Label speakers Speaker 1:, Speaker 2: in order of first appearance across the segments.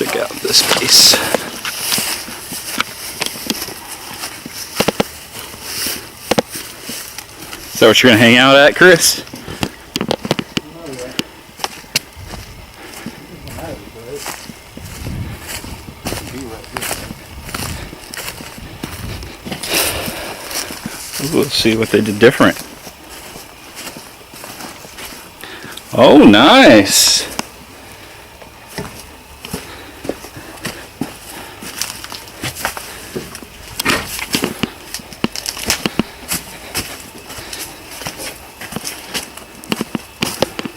Speaker 1: check out this place. Is that what you're gonna hang out at, Chris? We'll see what they did different. Oh, nice.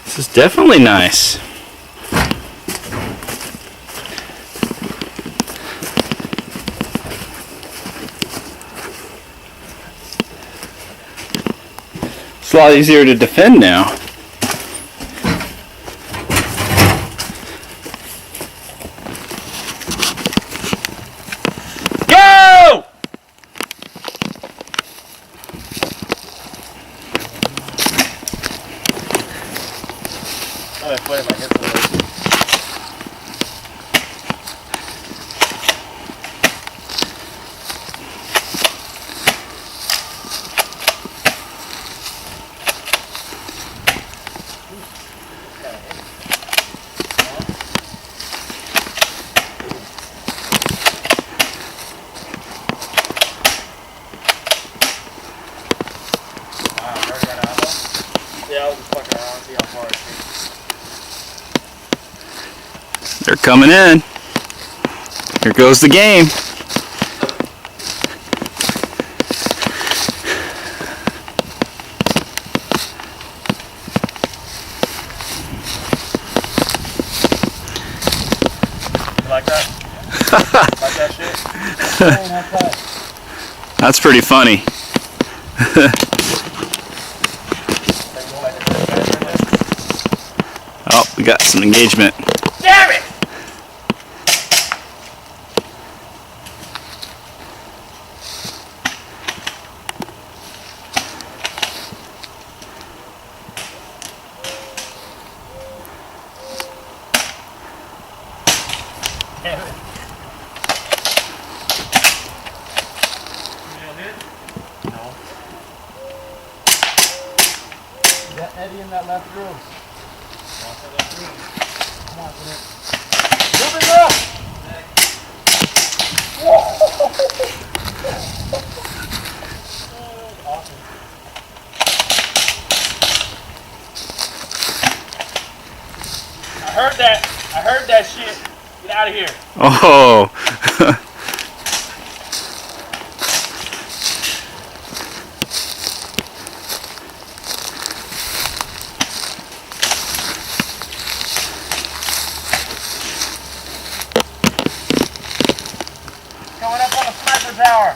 Speaker 1: This is definitely nice. It's a lot easier to defend now. Go!
Speaker 2: Oh, play my headphones. Yeah, I was just fucking around, see how far it takes.
Speaker 1: They're coming in. Here goes the game.
Speaker 2: You like that? Like that shit?
Speaker 1: That's pretty funny. Oh, we got some engagement.
Speaker 2: Damn it! Damn it. No. Is that Eddie in that left room? Come on, Nick. Move it up! Awesome. I heard that shit. Get out of here.
Speaker 1: Oh.
Speaker 2: Coming up on a sniper tower.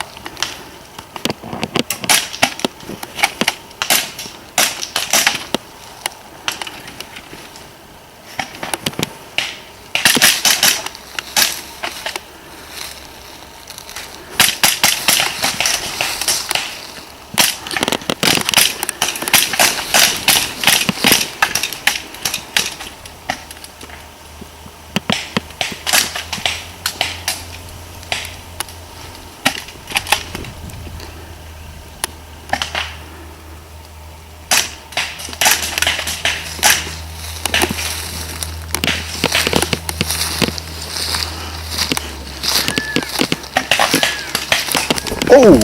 Speaker 1: Oh!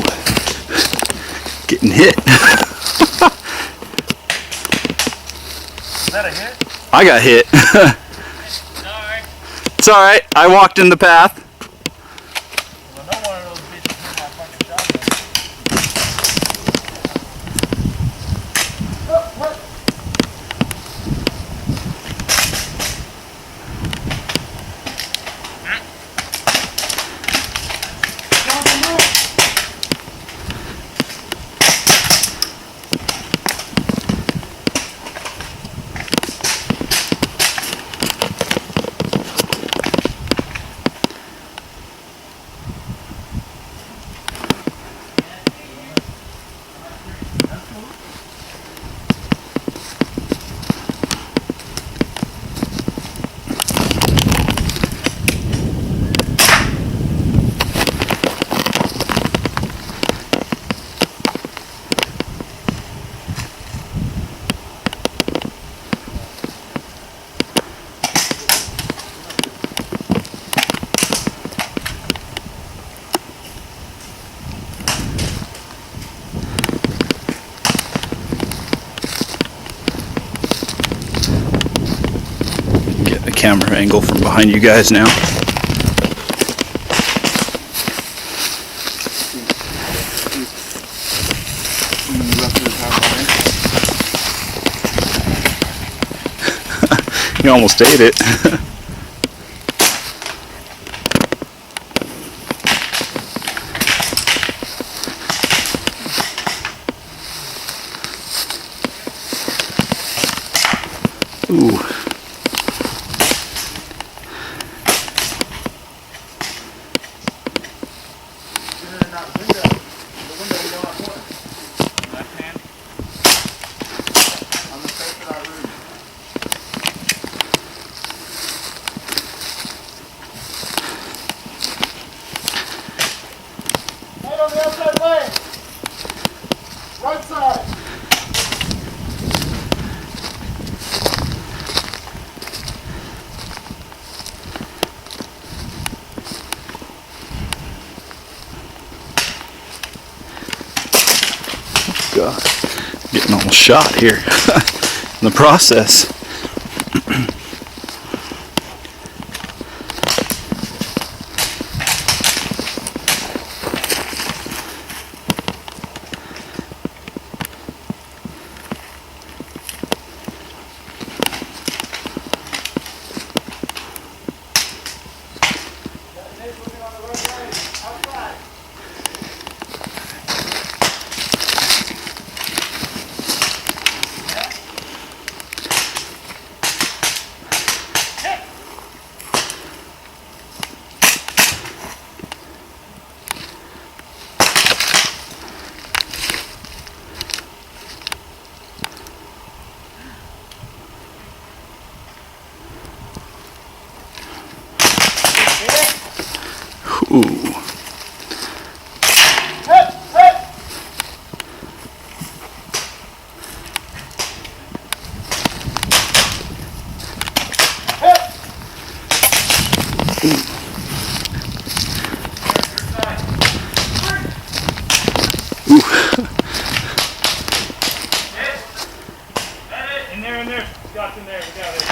Speaker 1: Getting hit.
Speaker 2: Is that a hit?
Speaker 1: I got hit.
Speaker 2: Sorry.
Speaker 1: It's alright. I walked in the path.
Speaker 2: Well, no one of those bitches hit my fucking shotgun.
Speaker 1: camera angle from behind you guys now. You almost ate it. Ooh.
Speaker 2: Right side.
Speaker 1: God, getting almost shot here in the process. Ooh.
Speaker 2: In there. Scott's in there. We got it.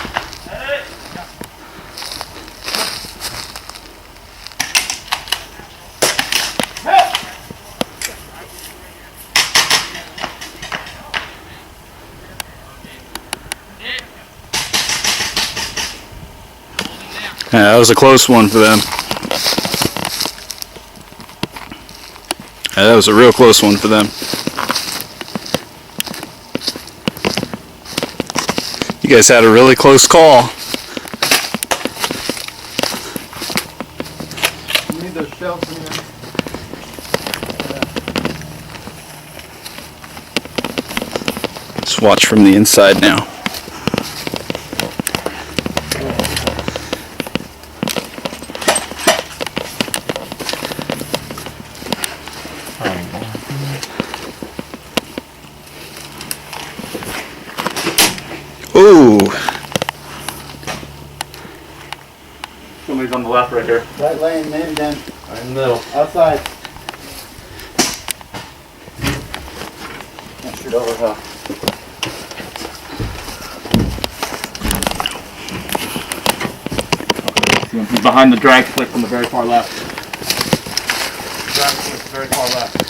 Speaker 1: Yeah, that was a close one for them. Yeah, that was a real close one for them. You guys had a really close call.
Speaker 2: You need those shells in here.
Speaker 1: Just watch from the inside now. Ooh.
Speaker 2: Somebody's on the left right here.
Speaker 3: Right lane, maybe then.
Speaker 2: Right in the middle.
Speaker 3: Outside. Can't shoot over her.
Speaker 2: He's behind the drag clip on the very far left. Drag clip very far left.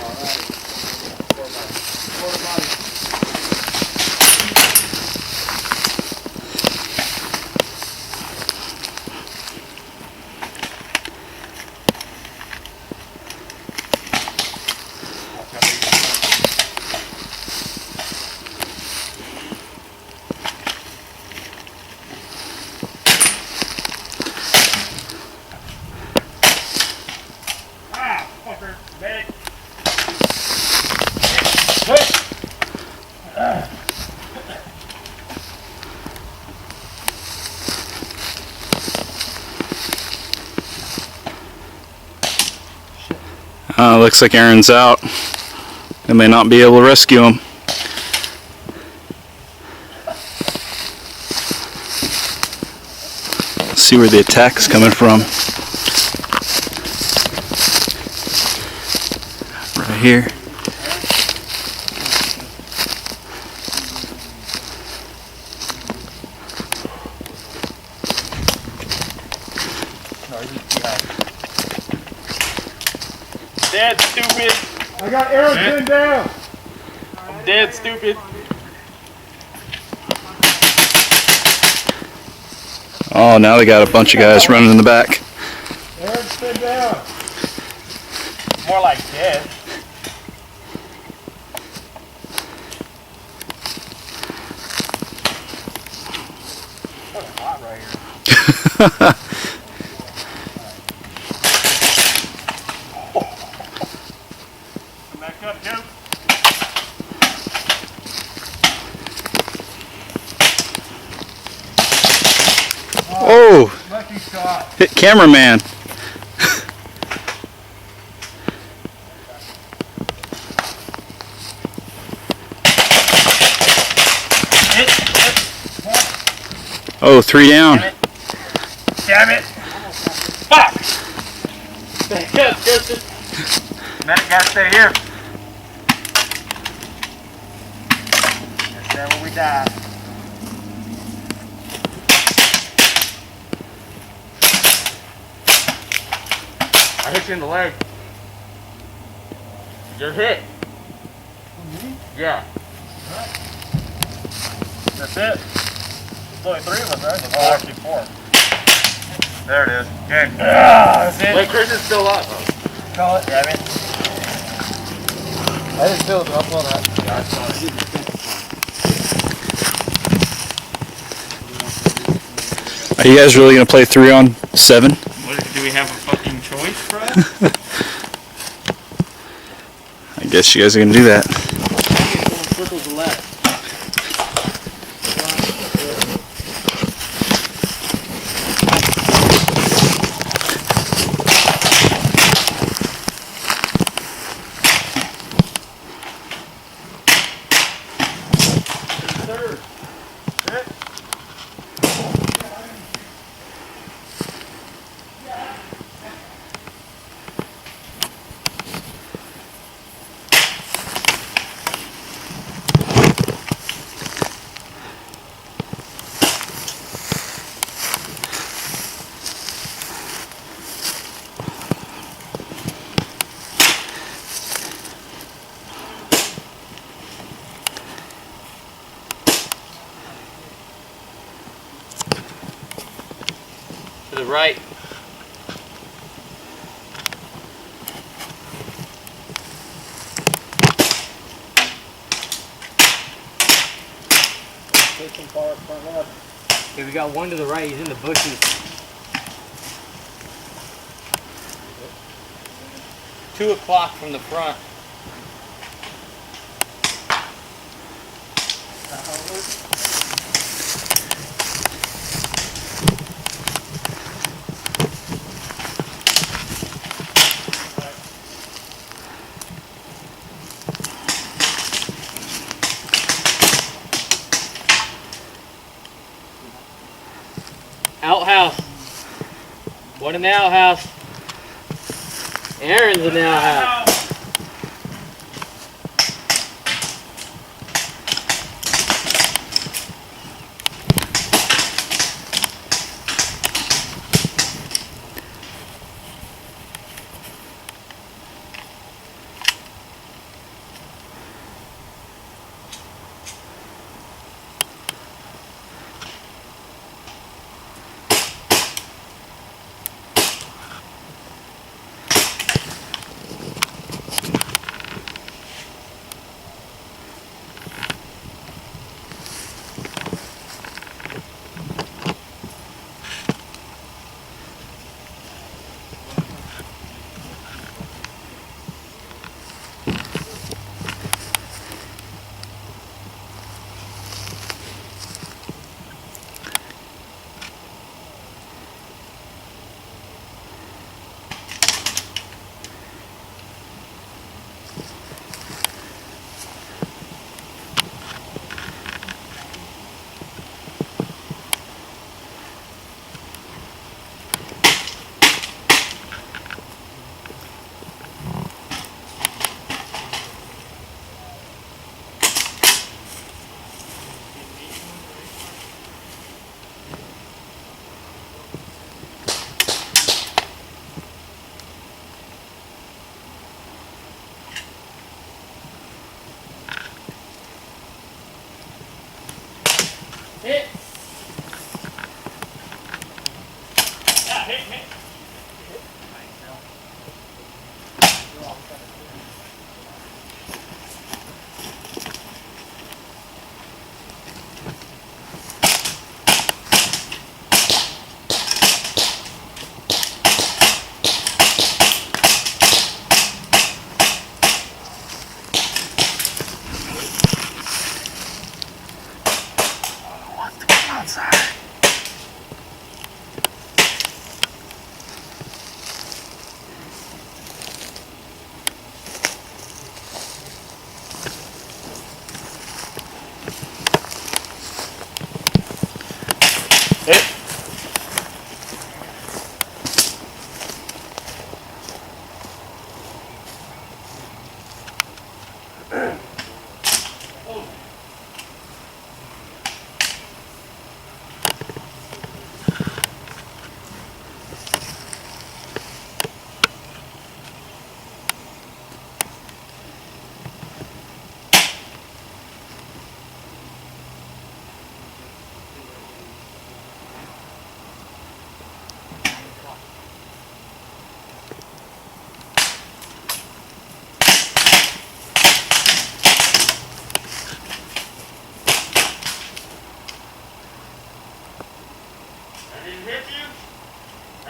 Speaker 1: Looks like Aaron's out. They may not be able to rescue him. Let's see where the attack's coming from. Right here.
Speaker 2: Dead, stupid.
Speaker 3: I got arrows pinned down.
Speaker 2: I'm dead, stupid.
Speaker 1: Oh, now they got a bunch of guys running in the back.
Speaker 3: Arrows pinned down.
Speaker 2: More like dead. It's hot right here. Come back up, Joe.
Speaker 1: Oh,
Speaker 3: Lucky shot.
Speaker 1: hit cameraman.
Speaker 2: Hit.
Speaker 1: Oh, 3 down.
Speaker 2: Damn it. Fuck. Back up, Justin. Medic gotta stay here. That's where we die. I hit you in the leg. You're hit. Yeah. That's it. There's only 3 of us, right? Oh, actually 4. There it is. Okay. That's it. Wait, Chris is still up. Call it. Damn it.
Speaker 3: I didn't feel it, but I'll pull that.
Speaker 2: Yeah, I saw it.
Speaker 1: Are you guys really gonna play 3-on-7?
Speaker 2: Do we have a fucking choice, bro?
Speaker 1: I guess you guys are gonna do that.
Speaker 2: Circles the left. To the right.
Speaker 4: Okay, we got one to the right. He's in the bushes.
Speaker 2: 2 o'clock from the front.
Speaker 4: Outhouse. One in the outhouse. Aaron's in the outhouse.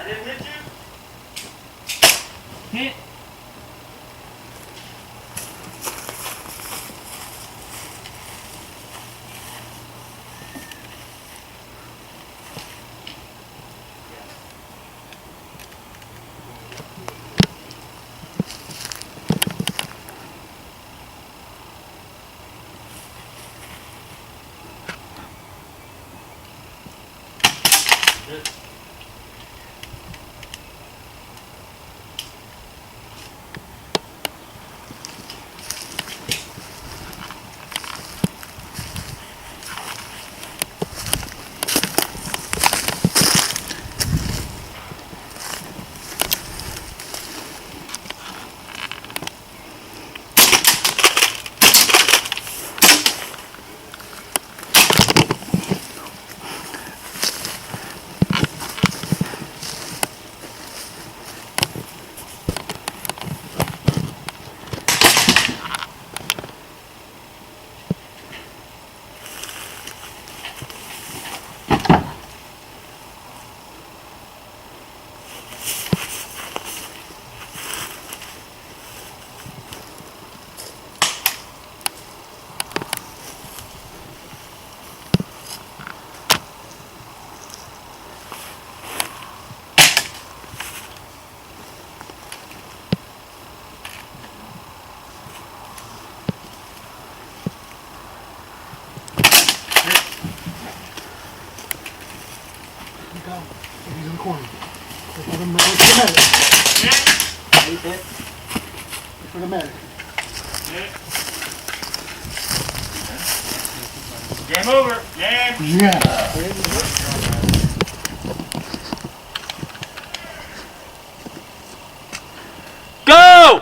Speaker 2: I didn't hit you?
Speaker 4: Hit.
Speaker 3: He's in the corner. Look for the medic. Look for the medic.
Speaker 2: Game over. Game.
Speaker 3: Yeah.
Speaker 4: Go!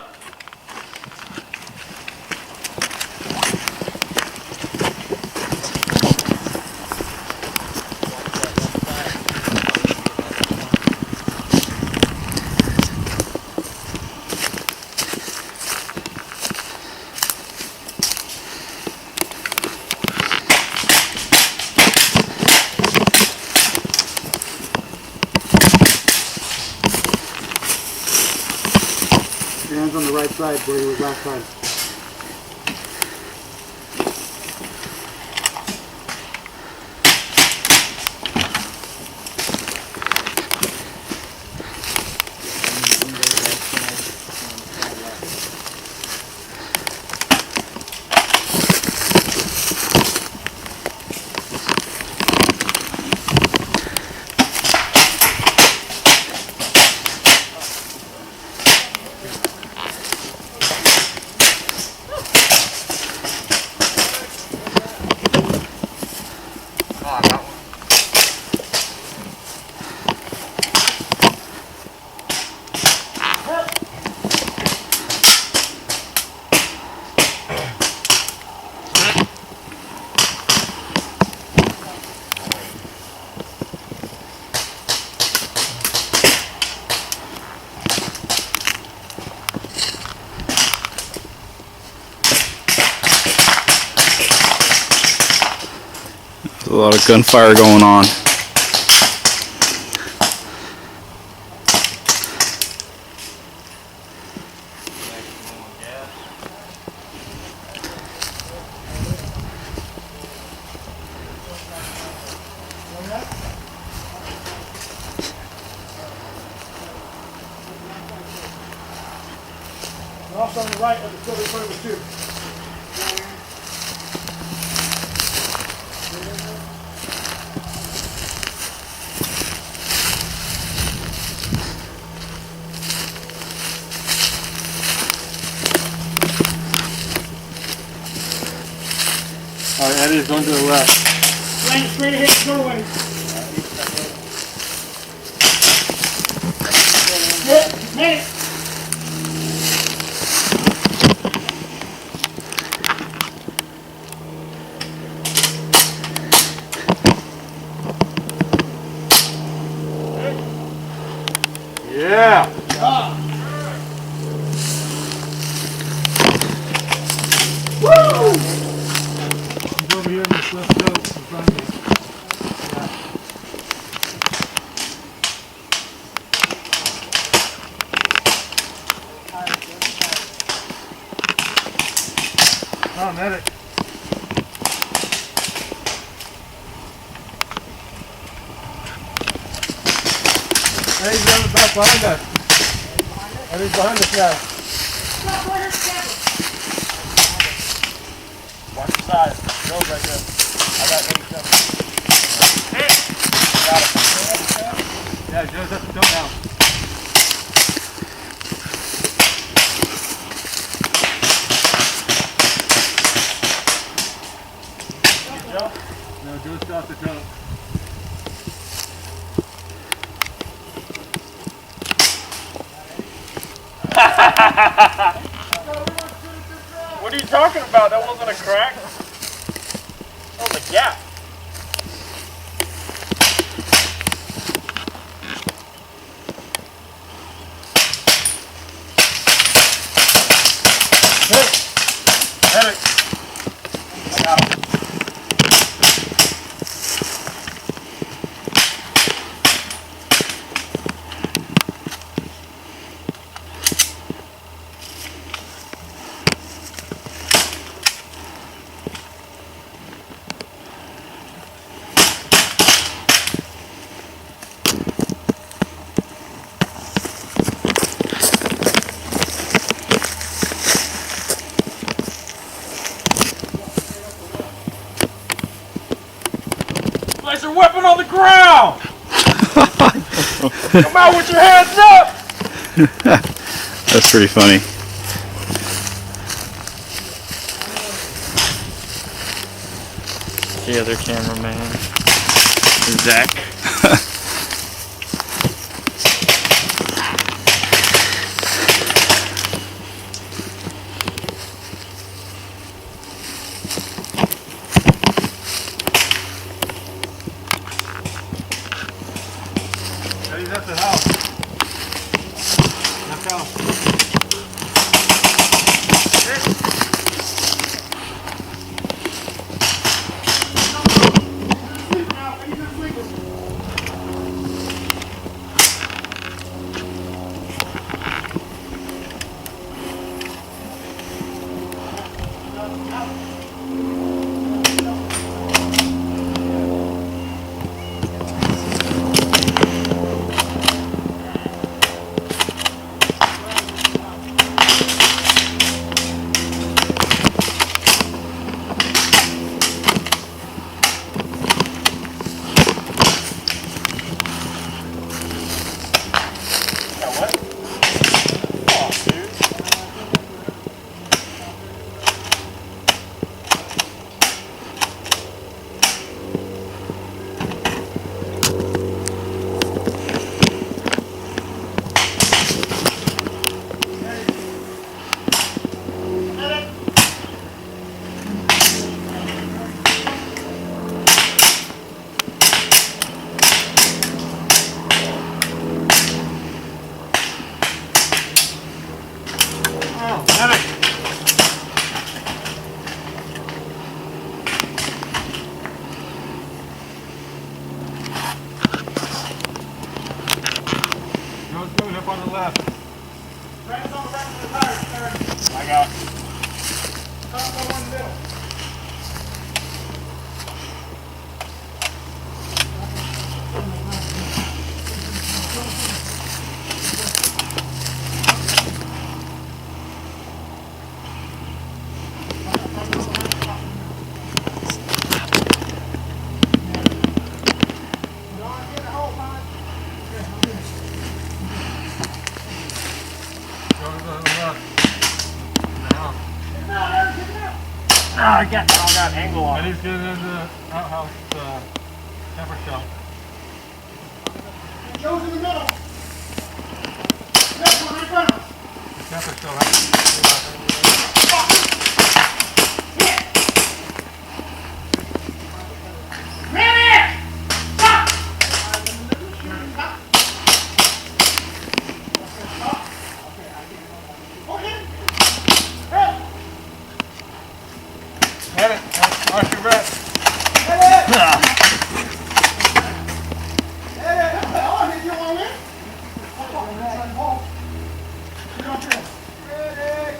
Speaker 3: Your hands on the right side where you was last time.
Speaker 1: A lot of gunfire going on.
Speaker 3: And also on the right of the silver front of the tube.
Speaker 2: Alright, Eddie's going to the left.
Speaker 3: Straight ahead, go away. Medic!
Speaker 2: Yeah!
Speaker 3: Woo! He's over here in this left coat in front of me.
Speaker 2: on, medic. Eddie's on the back behind us. Eddie's behind us now. Watch the side. Goes right there. I got 87. Got it. Yeah, Joe's up the toe now. Joe? No, Joe's still off the toe. What are you talking about? That wasn't a crack. That was a gap. Hit it. I got him. Place your weapon on the ground! Come out with your hands up!
Speaker 1: That's pretty funny.
Speaker 4: The other cameraman, Zach.
Speaker 2: Eddie's at the house. Let's go. Joe's coming up on the left. Brandon's on the back of the tire, sir. I got it. Top of one middle. I got angle on. And he's getting in the outhouse camper shell. Joe's in the middle. Next one, right in front of us. The camper shell. Hit it. Watch your breath. Hit it. Hit it. Oh, did you want it? Ready.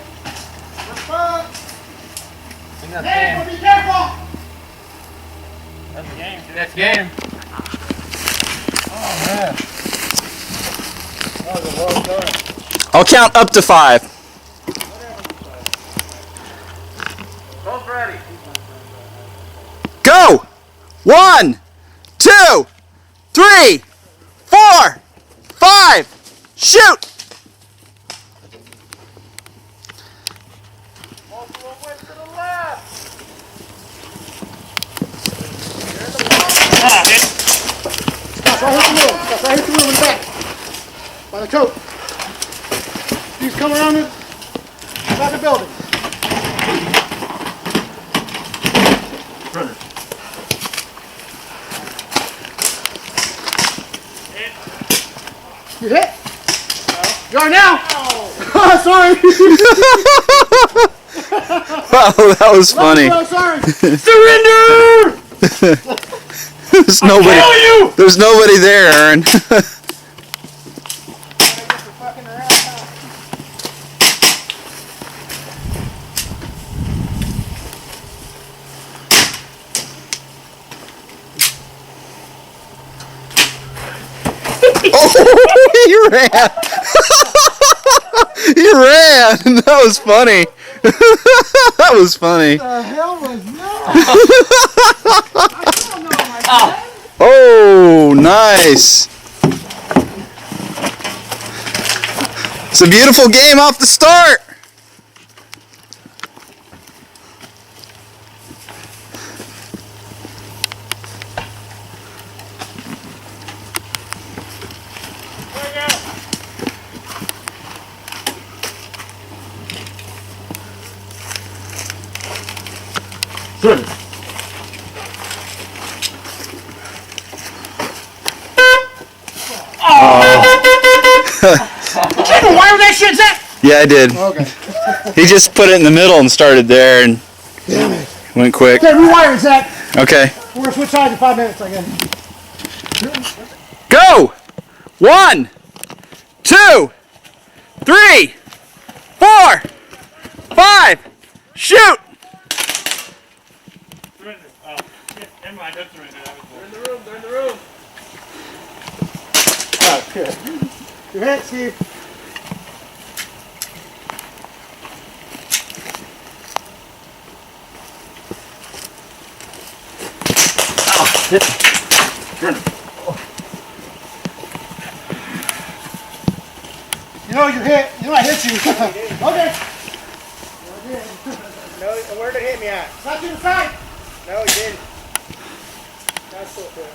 Speaker 2: Response.
Speaker 3: Hey, be careful!
Speaker 2: That's the game. That's game.
Speaker 3: Oh, man. That was a well done.
Speaker 1: I'll count up to 5.
Speaker 2: Both ready.
Speaker 1: Go! 1, 2, 3, 4, 5. Shoot!
Speaker 2: Multiple went to the left.
Speaker 3: Scott, right hit the wheel. Scott, right hit the wheel in the back. By the coat. He's coming around the back of the building.
Speaker 2: Runner.
Speaker 3: You hit? No. You are now? Oh, sorry.
Speaker 1: Wow, that was funny.
Speaker 3: No, sorry.
Speaker 2: Surrender!
Speaker 1: There's nobody there, Aaron. Oh, he ran. He ran. That was funny. That was funny.
Speaker 3: What the hell was that? I don't know, my friend.
Speaker 1: Oh, nice. It's a beautiful game off the start.
Speaker 2: Surrender. Why was that shit set?
Speaker 1: Yeah, I did.
Speaker 3: Okay.
Speaker 1: He just put it in the middle and started there and
Speaker 3: Damn it.
Speaker 1: went quick.
Speaker 3: Okay, rewire it, Zach.
Speaker 1: Okay.
Speaker 3: We're going to switch sides in 5 minutes, I guess.
Speaker 1: Go! 1, 2, 3, 4, 5. Shoot!
Speaker 2: Surrender. Oh, shit. Never mind. Don't surrender. They're in the room. They're in the room.
Speaker 3: Oh, good. You hit, Steve.
Speaker 2: Surrender.
Speaker 3: You know you hit. You know I hit you. Okay.
Speaker 5: No, where did it hit me at?
Speaker 3: Not to the side.
Speaker 5: No, he didn't. That's so good.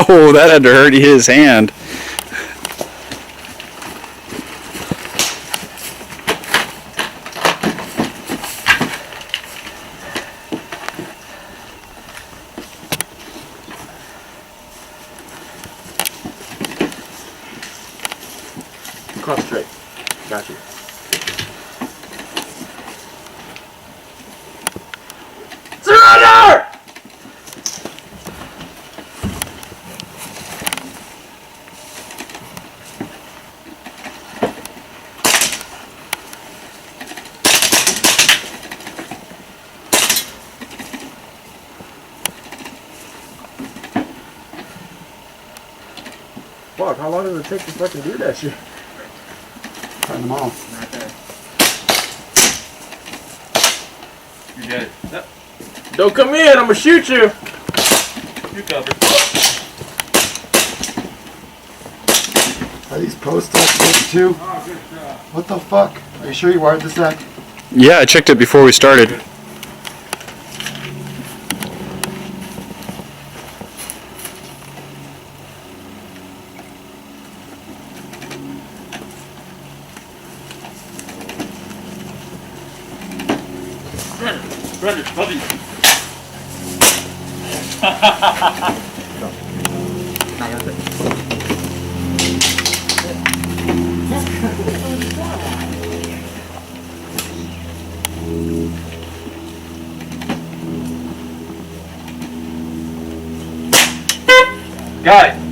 Speaker 1: Oh, that had to hurt his hand.
Speaker 2: Concentrate. Got you. Surrender! Fuck, how long does it take to fucking do that shit?
Speaker 3: Turn them off.
Speaker 2: You get it. Yep. Don't come in, I'm gonna shoot you. You covered.
Speaker 3: Are these posts activated too?
Speaker 5: Oh, good job.
Speaker 3: What the fuck? Are you sure you wired this, Zach?
Speaker 1: Yeah, I checked it before we started.
Speaker 2: Surrender, love you. Got it.